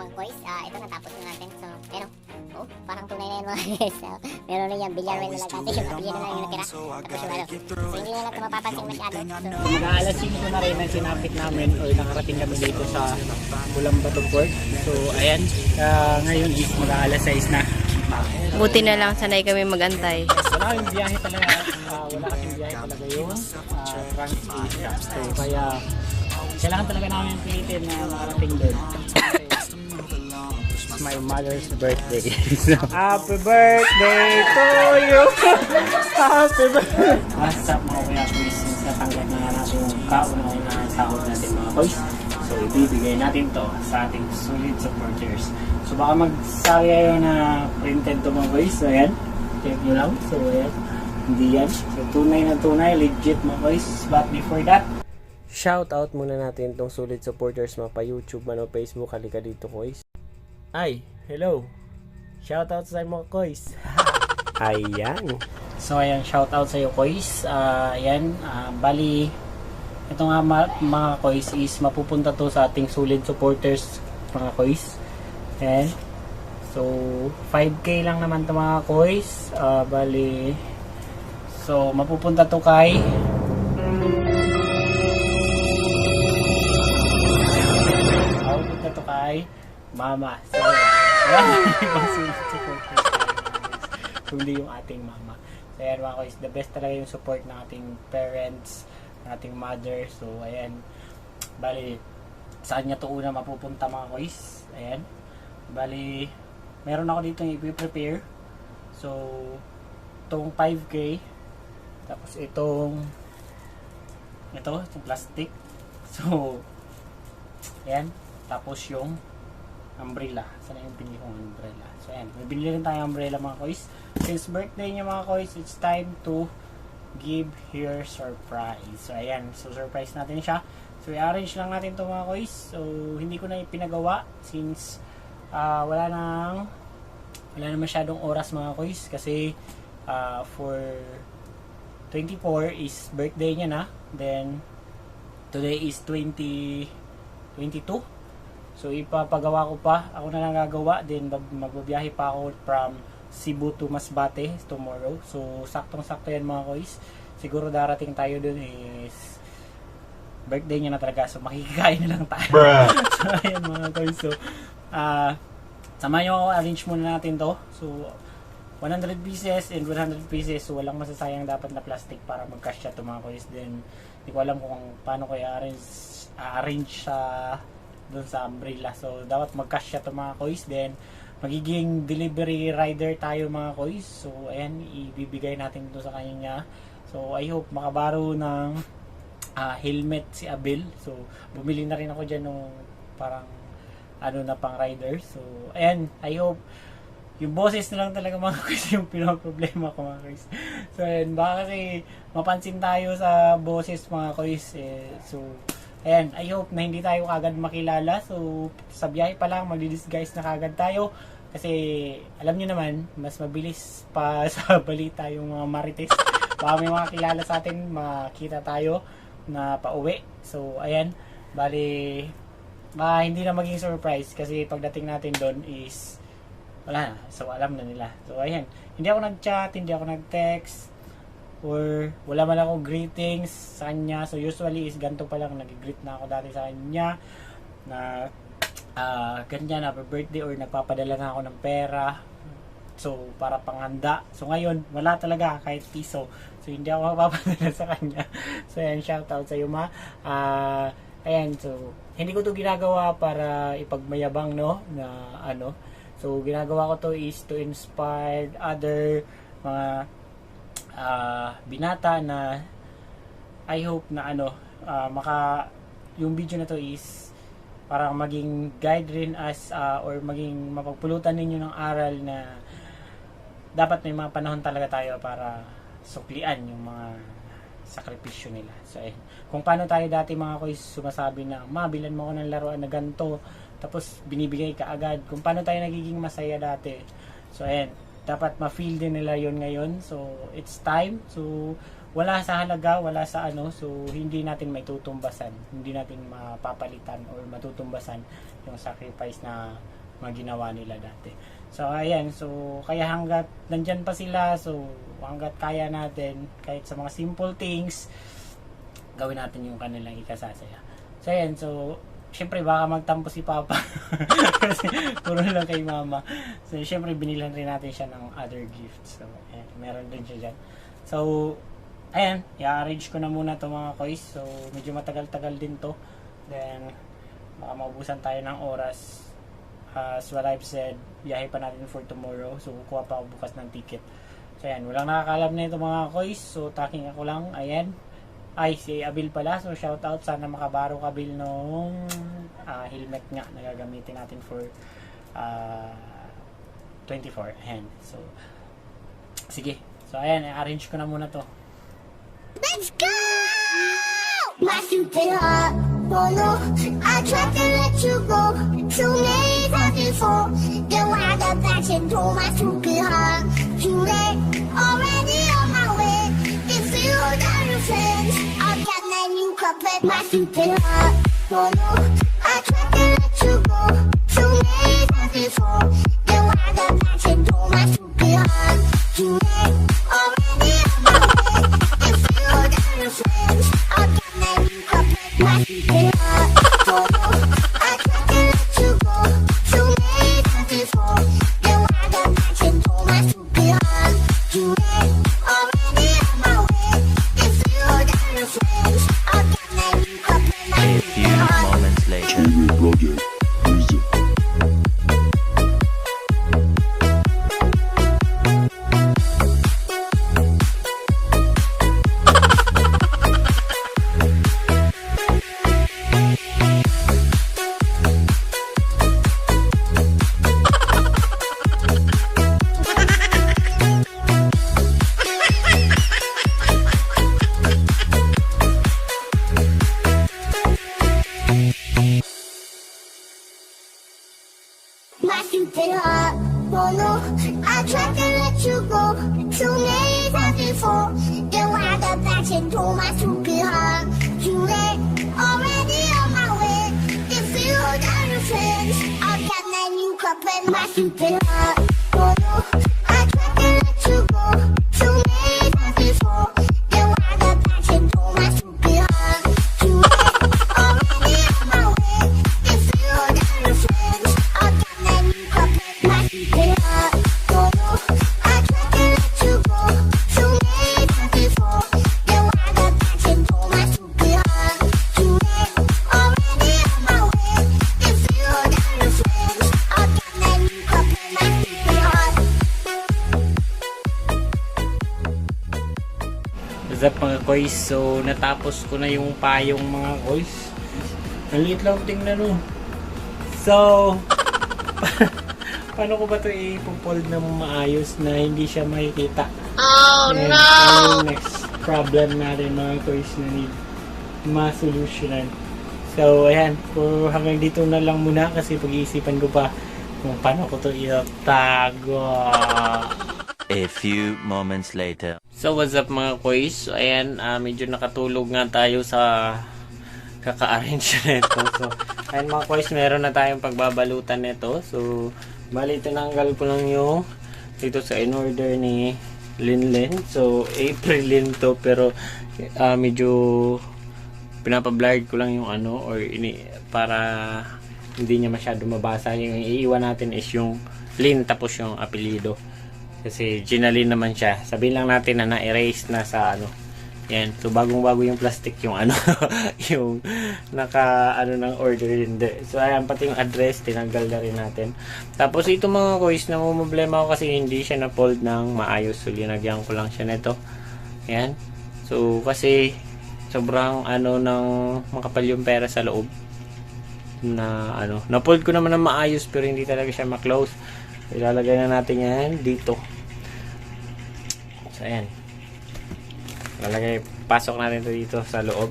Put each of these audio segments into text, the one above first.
mga boys. Ito natapos na natin. So, pero, parang tunay na yan mga guys. Meron na yan, billiard wheel na lang dati. Yung billiard na lang yung natira. Tapos yung ano. So, hindi na lang ito mapapansin masyado. So, Mag-aalas 5 na rin ang sinapit namin o nakarating kami dito sa Bulambatog Port. So, ayan. Ngayon is mag-aalas 6 na. Buti na lang, sanay kami magantay. Wala yung biyahe talaga. Wala kasing biyahe talaga yung Trans-Asia. So, kaya kailangan talaga namin pilitin na makarating doon. It's my mother's birthday. So, happy birthday to you! Happy birthday! What's up mga kuya boys? Since natanggap na natin yung kauna-una sahod natin mga boys. So, ibibigay natin to sa ating solid supporters. So, baka magsabi kayo na printed to mga boys. So, ayan. Check nyo lang. So, ayan. Hindi yan. So, tunay na tunay. Legit mga boys. But before that, shout out muna natin tong solid supporters mapa YouTube man o Facebook. Halika dito koys. Ay, hello. Shout out sa mga koys. Ayan. so ayan, shout out sa iyo Kois. Ayan, bali ito nga mga Kois is mapupunta to sa ating solid supporters mga Kois. Ayan. So 5k lang naman to mga Kois. Bali so mapupunta to kay Mama. So, ibang solid supporters kundi yung ating mama. So, ayan mga Kois, the best talaga yung support ng ating parents, ng ating mother. So, ayan. Bali, saan niya to una mapupunta mga Kois? Ayan. Bali, meron ako dito yung i-prepare. So, itong 5k. Tapos itong plastic. So, ayan. Tapos yung umbrella. Sana yung pinili kong umbrella. So, ayan. May binili rin tayong umbrella mga Kois. Since birthday niya mga Kois, it's time to give her surprise. So, ayan. So, surprise natin siya. So, i-arrange lang natin ito mga Kois. So, hindi ko na ipinagawa since wala na masyadong oras mga Kois. Kasi for 24 is birthday niya na. Then, today is 22. So, ipapagawa ko pa. Ako na lang gagawa. Then, magbabiyahe pa ako from Cebu to Masbate tomorrow. So, saktong-sakto yan mga Kois. Siguro darating tayo dun is birthday niya na talaga. So, makikikain na lang tayo. So, ayan mga Kois. So, samahan nyo ako. Arrange muna natin to. So, 100 pieces and 100 pieces. So, walang masasayang dapat na plastic para mag-cash siya to mga Kois. Then, hindi ko alam kung paano ko i-arrange sa doon sa umbrella. So, dapat mag-cash siya to mga Kois. Then, magiging delivery rider tayo mga Kois. So, ayan, ibibigay natin ito sa kanya. So, I hope makabaro ng helmet si Abel. So, bumili na rin ako dyan ng parang na pang rider. So, ayan, I hope yung boses na lang talaga mga Kois yung pinaproblema ko mga Kois. So, ayan, baka kasi mapansin tayo sa boses mga Kois. So, ayan, I hope na hindi tayo kagad makilala. So, sa biyahe pa lang, magdi-disguise na kagad tayo. Kasi, alam nyo naman, mas mabilis pa sa balita yung mga marites. Baka may mga kilala sa atin, makita tayo na pauwi. So, ayan, bali, hindi na maging surprise. Kasi pagdating natin doon is, wala na. So, alam na nila. So, ayan, hindi ako nag-chat, hindi ako nag-text, or wala man ako greetings sa kanya. So usually is ganito pa lang, nag-greet na ako dati sa kanya na ganyan, happy birthday, or nagpapadala na ako ng pera, so para panghanda. So ngayon wala talaga kahit piso, so hindi ako mapapadala sa kanya. So ayan, shout out sa iyo ma. Ayan, so hindi ko to ginagawa para ipagmayabang no na so ginagawa ko to is to inspire other mga binata na I hope na yung video na to is parang maging guide rin as or maging mapagpulutan ninyo ng aral na dapat may mga panahon talaga tayo para suklian yung mga sakripisyo nila. So kung paano tayo dati mga Kois sumasabi na mabilan mo ako ng laruan na ganito, tapos binibigay ka agad, kung paano tayo nagiging masaya dati. So ayan, dapat ma-feel din nila yon ngayon. So, it's time. So, wala sa halaga, wala sa ano, so hindi natin maitutumbasan, hindi natin mapapalitan or matutumbasan yung sacrifice na ginawa nila dati. So ayan, so kaya hanggat nandyan pa sila, so hanggat kaya natin, kahit sa mga simple things, gawin natin yung kanilang ikasasaya. So ayan, so syempre baka magtampo si Papa kasi puro lang kay Mama. So syempre binilhan rin natin siya ng other gifts. So ayan, meron din siya dyan. So ayan, i-arrange ko na muna to mga kois. So medyo matagal-tagal din to. Then baka maubusan tayo ng oras. As what I've said, biyahe pa natin for tomorrow. So kukuha pa ako bukas ng ticket. So ayan, walang nakakalam na ito mga kois. So talking ako lang, ayan. Ay, si Abil pala. So shout out, sana makabaro ka Abil nung helmet nga na gagamitin natin for 24. Ayan. So sige. So ayan, i-arrange ko na muna to. Let's go! My stupid heart, oh no, I tried to let you go. Too many times before, you wound up back into my stupid heart. Too late, already on my way. If you got your friends, I'll get that new couplet. My stupid heart, oh no, I tried to let you go. Too many times before, you wound up back into my stupid heart. Too late, already on my way. If you got your friends, I'll get that new couplet. My stupid heart, oh no, I tried to let you go. Too many times before, you wound up back into my stupid heart. Too late, already on my way. If you got your friends, I'll get that new couplet. My A stupid few heart. moments later. My stupid heart, oh no, I tried to let you go. Too many times before, you wound up back into my stupid heart. Too late, already on my way. If you got your friends, I'll get that new couplet. My stupid heart, oh no, I tried to let you go. Too many times before, you wound up back into my stupid heart. Too late, already on my way. If you got your friends, I'll get that new couplet. My stupid heart, oh no, I tried to let you go. Too many times before, you wound up back into my stupid heart. Too late, already on my way. If you got your friends, I'll get that new couplet. My stupid heart. What's up mga kois? So natapos ko na yung payong mga kois. Ang liit lang tingnan no. So paano ko ba ito ipopold na maayos na hindi siya makikita? Oh no! Ano yung next problem natin mga kois na need ma-solutionan. So ayan, for hanggang dito na lang muna kasi pag-iisipan ko pa kung paano ko ito itago. A few moments later. So what's up mga kois? So ayan, medyo nakatulog nga tayo sa kaka-arrange nito. So ayan mga kois, meron na tayong pagbabalutan nito. So bali tinanggal ko lang yung dito sa in-order ni Linlin. So April Lin to, pero medyo pinapablurred ko lang yung ano or para hindi niya masyado mabasa. Yung iiwan natin is yung Lin tapos yung apelido. Kasi Ginalin naman siya. Sabihin lang natin na na-erase na sa ano. Yan. So bagong-bago yung plastic yung ano yung naka ano ng order din. So ayan, pati yung address tinanggal na rin natin. Tapos ito mga kois, na problema ko kasi hindi siya na-fold ng maayos. So linagyan ko lang siya nito. Yan. So kasi sobrang ano ng makapal yung pera sa loob. Na ano, na-fold ko naman ng maayos pero hindi talaga siya ma-close. Ilalagay na natin yan dito. So ayan. Pasok natin ito dito sa loob.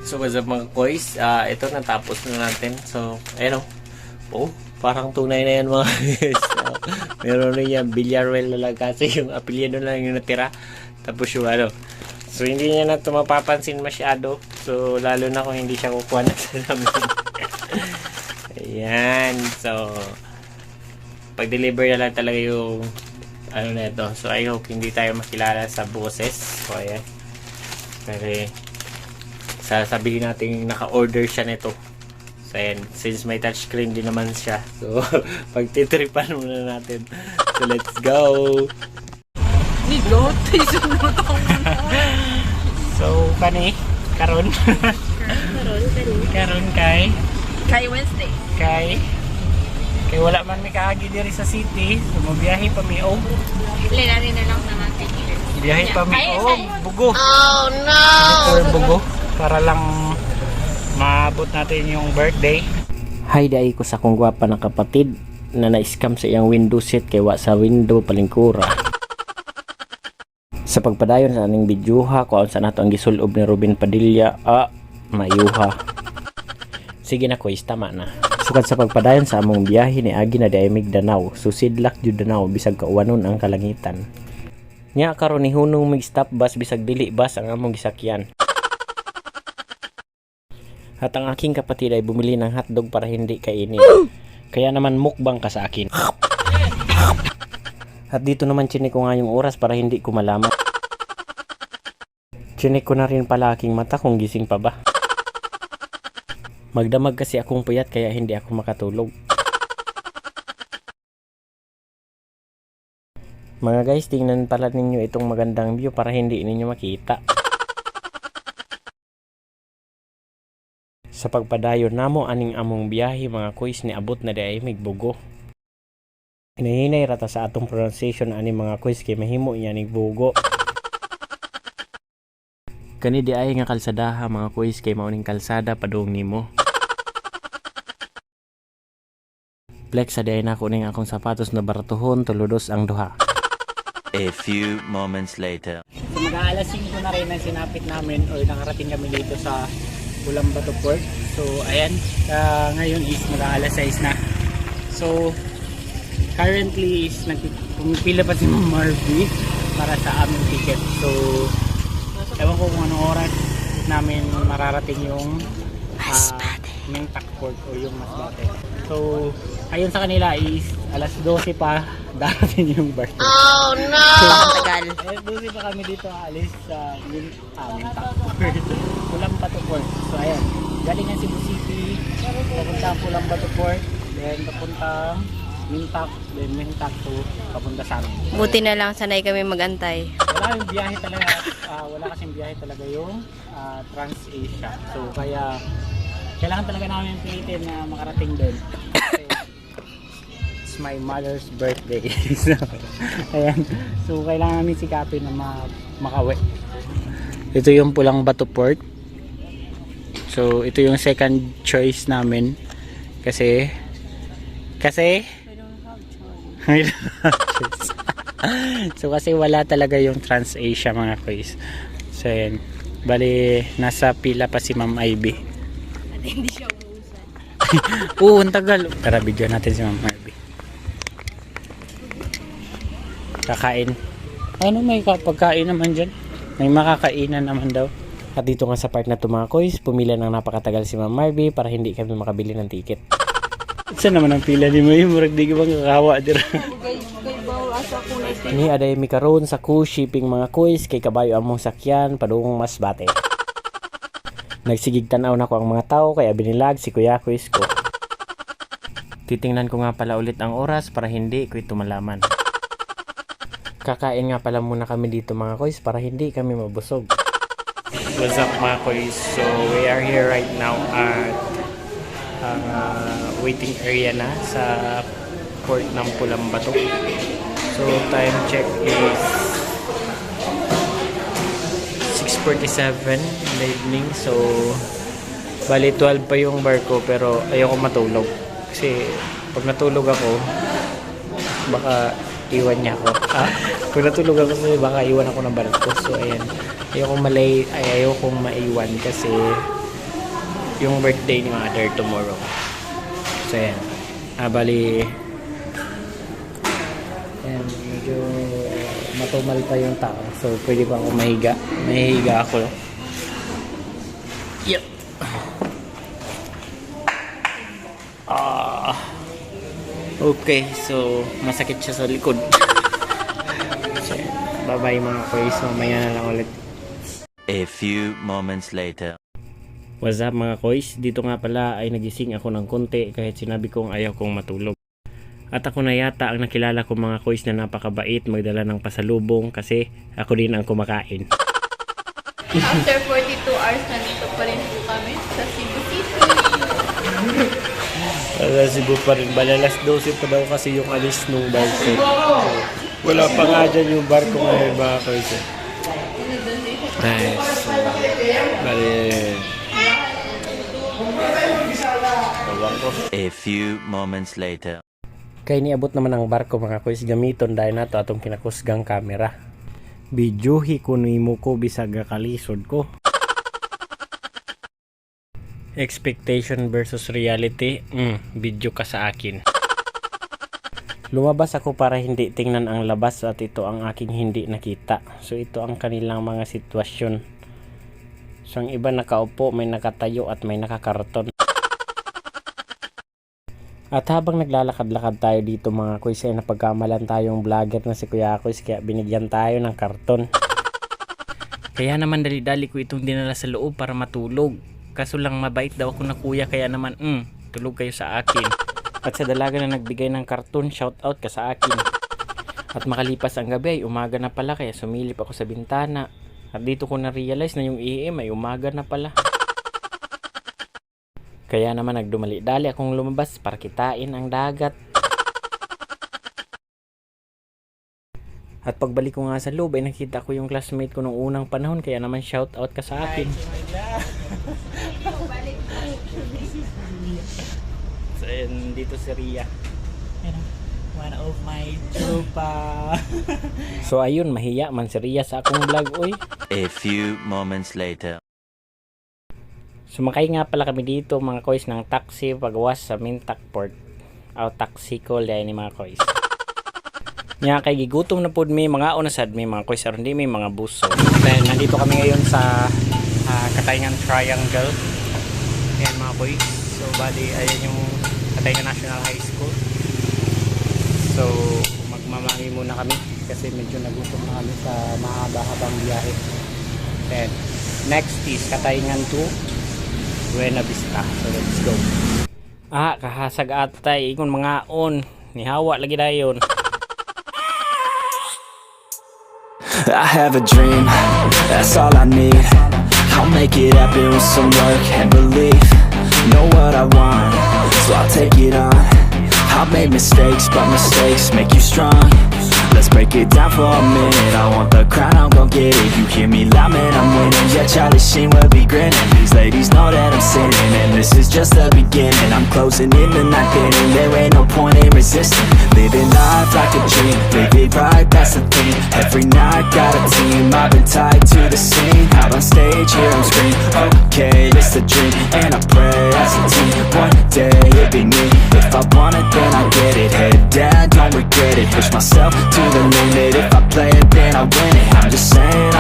So what's up mga kois, ito natapos na natin. So ayun oh, parang tunay na yan mga guys. Meron rin yan, Villarreal na lang kasi yung apelyido na lang yung natira. Tapos yung so hindi niya na ito mapapansin masyado. So lalo na kung hindi siya kukuha na sa namin. Ayan, so pag-deliver na lang talaga yung na ito. So I hope hindi tayo makilala sa boses. So ayan, pero sasabihin natin naka-order siya nito. So ayan, since may touchscreen din naman siya, so pagtitripan muna natin. So let's go. So karon kay Wednesday. kay wala man may kaagi diri sa city, so mabiyahe pa mi og Linari na lang sa natin here. biyahe pa mi og Bugo. Oh no. Bugo para lang maabot natin yung birthday. Hi dai ko sa akong gwapa na kapatid na na-scam sa iyang window seat kay wa sa window palingkura. Sa pagpadayon sa aning bidyuha kung sa nato ang gisulob ni Robin Padilla, mayuha. Sige na kois, tama na. Sukad sa pagpadayon sa among biyahe ni agi na di Migdanao, susidlak jud Danao bisag kauwanon ang kalangitan. Nya karon ni hunong mag-stop bus bisag dili bus ang among gisakyan. At ang aking kapatid ay bumili ng hotdog para hindi kainin. Kaya naman mukbang ka sa akin. At dito naman chinik ko nga yung oras para hindi ko malaman. Chinik ko na rin pala aking mata kung gising pa ba. Magdamag kasi akong puyat kaya hindi ako makatulog. Mga guys, tingnan pala ninyo itong magandang view para hindi ninyo makita. Sa pagpadayon namo aning among biyahe mga kuis ni abot na di ay Migbugo. Hinahinay rata sa atong pronunciation ani mga kuis kay mahimo niya ning bugo. Kani di ay nga kalsadaha mga kuis kay mao ning kalsada padung nimo. Flex sa di ay nako ning akong sapatos na baratuhon tuludos ang duha. A few moments later. So mag-aalas 5 na rin ang sinapit namin or nakarating kami dito sa Ulaanbaatar Port. So ayan, ngayon is mag-aalas 6 na. So currently is pumipila pa si Ma'am Marvy para sa aming ticket. So ewan ko kung anong oras namin mararating yung Mingtak Port o yung Masbate. So ayon sa kanila is alas 12 pa darating yung birthday. Oh no! Tagal. Alas 12 pa kami dito alis sa Mingtak Port. Ulaanbaatar Port. So ayan, galing ng Cebu City, papuntang Ulaanbaatar Port, then papuntang Mingtak, then Mingtak to papunta sa amin. Buti na lang sanay kami magantay. Wala yung biyahe talaga, wala kasing biyahe talaga yung Trans-Asia. So kaya kailangan talaga namin pilitin na makarating doon. Kasi it's my mother's birthday. So ayan. So kailangan namin sikapin na makauwi. Ito yung Ulaanbaatar Port. So ito yung second choice namin kasi so kasi wala talaga yung Trans-Asia mga guys. So ayan, bali nasa pila pa si Ma'am Ivy. Hindi siya umuusan. Oo, ang tagal. Tara, video natin si Ma'am Ivy. Kakain. Ano, may pagkain naman dyan? May makakainan naman daw. At dito nga sa part na to mga kois, pumila ng napakatagal si Ma'am Marvy para hindi kami makabili ng ticket. Saan naman ang pila ni mo yung murag di ka bang kakawa dira? Ni aday mi karon sa cruise shipping mga kois kay kabayo among sakyan padung Masbate. Nagsigig tanaw na ko ang mga tao kaya binilag si Kuya Kuis ko. Titingnan ko nga pala ulit ang oras para hindi ko ito malaman. Kakain nga pala muna kami dito mga kois para hindi kami mabusog. What's up mga kois? So we are here right now at ang waiting area na sa port ng Ulaanbaatar. So time check is 6:47 in the evening. So bali 12 pa yung barko pero ayoko matulog kasi pag natulog ako baka iwan niya ako. Pag natulog ako kasi baka iwan ako ng barko. So ayan, ayokong maiwan kasi yung birthday ni mother tomorrow. So yan. Bali ayan, medyo matumal pa yung tao. So pwede pa ako mahiga. Mahihiga ako. Yep. Okay, so masakit siya sa likod. So, bye-bye mga kois. Mamaya na lang ulit. A few moments later. What's up mga kois? Dito nga pala ay nagising ako ng konti kahit sinabi kong ayaw kong matulog. At ako na yata ang nakilala ko mga kois na napakabait magdala ng pasalubong kasi ako din ang kumakain. After 42 hours, nandito pa rin po kami sa Cebu City. Cebu pa rin. Balalas 12 pa daw kasi yung alis nung barko. Wala pa nga dyan yung barko ngayon mga kois. Nice. Bali. A few moments later. Kaya niabot naman ang barko mga kois gamiton dahil nato atong kinakusgang camera. Bidyuhi ko nimo ko bisag kalisod ko. Expectation versus reality. Video ka sa akin. Lumabas ako para hindi tingnan ang labas at ito ang aking hindi nakita. So ito ang kanilang mga sitwasyon. So ang iba nakaupo, may nakatayo at may nakakarton. At habang naglalakad-lakad tayo dito mga kuys ay napagkamalan tayong vlogger na si Kuya Kuys kaya binigyan tayo ng karton. Kaya naman dali-dali ko itong dinala sa loob para matulog. Kaso lang mabait daw ako na kuya kaya naman tulog kayo sa akin. At sa dalaga na nagbigay ng karton, shout out ka sa akin. At makalipas ang gabi ay umaga na pala kaya sumilip ako sa bintana. At dito ko na-realize na yung EM ay umaga na pala. Kaya naman nagdumali-dali akong lumabas para kitain ang dagat. At pagbalik ko nga sa loob ay nakita ko yung classmate ko nung unang panahon kaya naman shout out ka sa akin. So ayun, dito si Ria. One of my tropa. So ayun, mahiya man si Ria sa akong vlog oy. A few moments later. Sumakay nga pala kami dito mga kois ng taxi pagawas sa Mintak Port. O taxi call dahil ni mga kois. Nga kay gigutom na po may mga unasad may mga kois aron di may mga buso. Then nandito kami ngayon sa Katayngan Triangle. Ayan mga kois. So bali ayan yung Katayngan National High School. So magmamami muna kami kasi medyo nagutom na kami sa mahaba-habang biyahe. Then next is Katayngan to Buena Vista. So let's go. Kahasag atay ingon mga on. Nihawa lagi dayon. I have a dream, that's all I need. I'll make it happen with some work and belief. Know what I want, so I'll take it on. I've made mistakes, but mistakes make you strong. Let's break it down for a minute. I want the crown, I'm gon' get it. You hear me loud, man, I'm winning. Yeah, Charlie Sheen will be grinning. These ladies know that I'm sinning, and this is just the beginning. I'm closing in the ninth inning. There ain't no point in resisting. Living life like a dream, live it right, that's the thing. Every night got a team, I've been tied to the scene. Out on stage, here I'm scream. Okay, it's a dream, and I pray as a team. One day it'll be me. If I want it, then I get it. Head down, don't regret it. Push myself to the limit. If I play it, then I win it. I'm just saying,